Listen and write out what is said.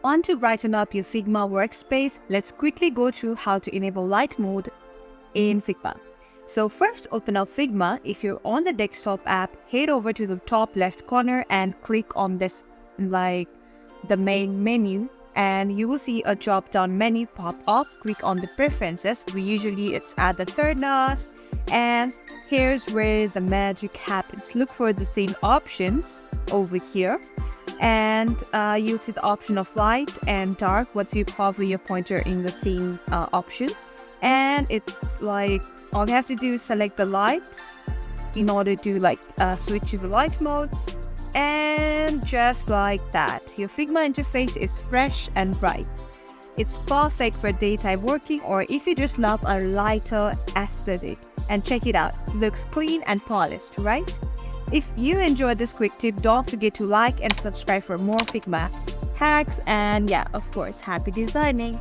Want to brighten up your Figma workspace? Let's quickly go through how to enable light mode in Figma. So first, open up Figma. If you're on the desktop app, head over to the top left corner and click on this, like the main menu, and you will see a drop-down menu pop up. Click on the preferences. It's at the third last, and here's where the magic happens. Look for the same options over here, and you'll see the option of light and dark. Once you hover your pointer in the same option, and it's like all you have to do is select the light in order to switch to the light mode. And just like that, your Figma interface is fresh and bright. It's perfect for daytime working, or if you just love a lighter aesthetic. And check it out, looks clean and polished, right? If you enjoyed this quick tip, don't forget to like and subscribe for more Figma hacks, and yeah, of course, happy designing!